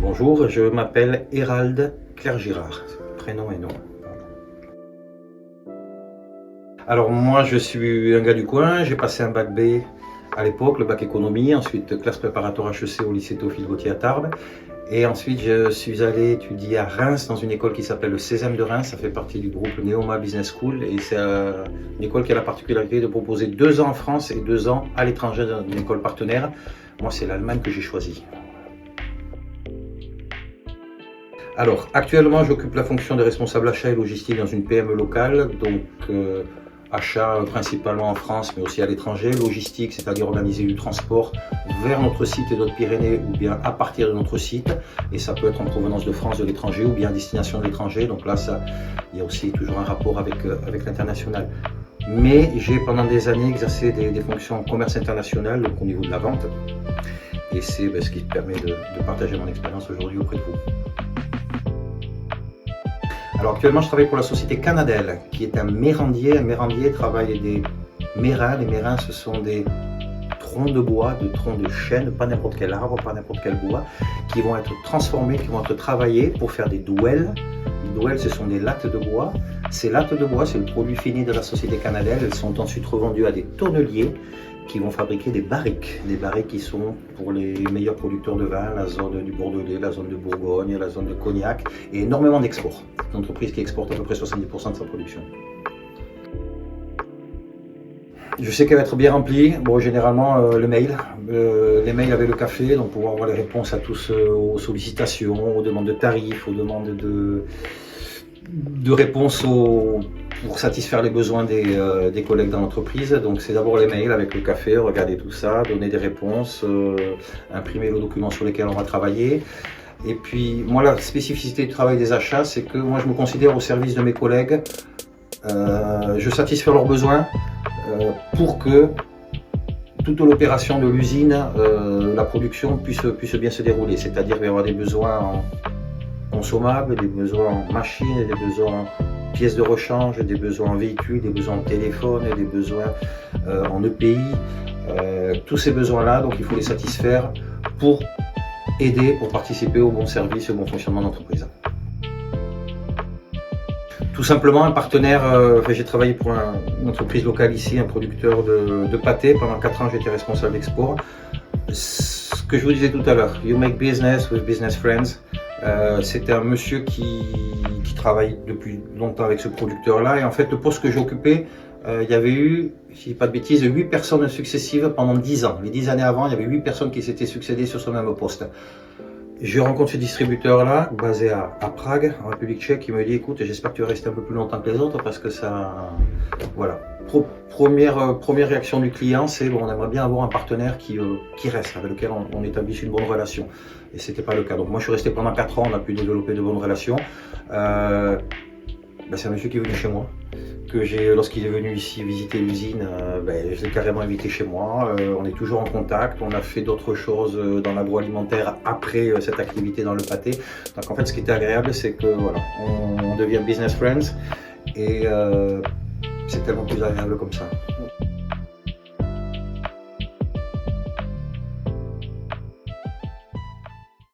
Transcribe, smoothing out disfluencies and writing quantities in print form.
Bonjour, je m'appelle Hérald Clerc-Girard, prénom et nom. Alors moi je suis un gars du coin, j'ai passé un bac B à l'époque, le bac économie, ensuite classe préparatoire HEC au lycée Théophile Gautier à Tarbes. Et ensuite je suis allé étudier à Reims dans une école qui s'appelle le CESEM de Reims, ça fait partie du groupe Neoma Business School et c'est une école qui a la particularité de proposer 2 ans en France et 2 ans à l'étranger dans une école partenaire. Moi c'est l'Allemagne que j'ai choisi. Alors, actuellement, j'occupe la fonction de responsable achat et logistique dans une PME locale, donc achat principalement en France, mais aussi à l'étranger, logistique, c'est-à-dire organiser du transport vers notre site et d'autres Pyrénées, ou bien à partir de notre site, et ça peut être en provenance de France, de l'étranger, ou bien à destination de l'étranger, donc là, il y a aussi toujours un rapport avec l'international. Mais j'ai pendant des années exercé des fonctions en commerce international, donc au niveau de la vente, et c'est ce qui permet de partager mon expérience aujourd'hui auprès de vous. Alors actuellement, je travaille pour la société Canadel, qui est un mérandier. Un mérandier travaille des mérins. Les mérins, ce sont des troncs de bois, des troncs de chêne, pas n'importe quel arbre, pas n'importe quel bois, qui vont être transformés, qui vont être travaillés pour faire des douelles. Les douelles, ce sont des lattes de bois. Ces lattes de bois, c'est le produit fini de la société Canadel. Elles sont ensuite revendues à des tonneliers qui vont fabriquer des barriques qui sont pour les meilleurs producteurs de vin, la zone du Bordelais, la zone de Bourgogne, la zone de Cognac, et énormément d'exports. C'est une entreprise qui exporte à peu près 70% de sa production. Je sais qu'elle va être bien remplie. Bon, généralement, le mail. Les mails avec le café, donc pouvoir avoir les réponses à tous aux sollicitations, aux demandes de tarifs, aux demandes de réponses pour satisfaire les besoins des collègues dans l'entreprise. Donc c'est d'abord les mails avec le café, regarder tout ça, donner des réponses, imprimer le document sur lesquels on va travailler. Et puis moi la spécificité du travail des achats, c'est que moi je me considère au service de mes collègues, je satisfais leurs besoins pour que toute l'opération de l'usine, la production puisse bien se dérouler. C'est-à-dire qu'il va y avoir des besoins en consommables, des besoins en machines, des besoins en pièces de rechange, des besoins en véhicules, des besoins en téléphone, des besoins en EPI. Tous ces besoins-là, donc il faut les satisfaire pour aider, pour participer au bon service, au bon fonctionnement de l'entreprise. Tout simplement un partenaire, j'ai travaillé pour une entreprise locale ici, un producteur de pâtés. Pendant 4 ans, j'étais responsable d'export. Ce que je vous disais tout à l'heure, you make business with business friends. C'était un monsieur qui travaille depuis longtemps avec ce producteur-là. Et en fait, le poste que j'occupais, il y avait eu, si je dis pas de bêtises, 8 personnes successives pendant 10 ans. Les 10 années avant, il y avait 8 personnes qui s'étaient succédées sur ce même poste. Je rencontre ce distributeur-là, basé à Prague, en République tchèque, qui me dit, écoute, j'espère que tu vas rester un peu plus longtemps que les autres parce que ça... Voilà. Première réaction du client, c'est bon, on aimerait bien avoir un partenaire qui reste, avec lequel on établisse une bonne relation. Et ce n'était pas le cas. Donc moi, je suis resté pendant 4 ans, on a pu développer de bonnes relations. C'est un monsieur qui est venu chez moi, que lorsqu'il est venu ici visiter l'usine, je l'ai carrément invité chez moi. On est toujours en contact, on a fait d'autres choses dans l'agroalimentaire après cette activité dans le pâté. Donc en fait, ce qui était agréable, c'est que voilà, on devient business friends et c'est tellement plus agréable comme ça.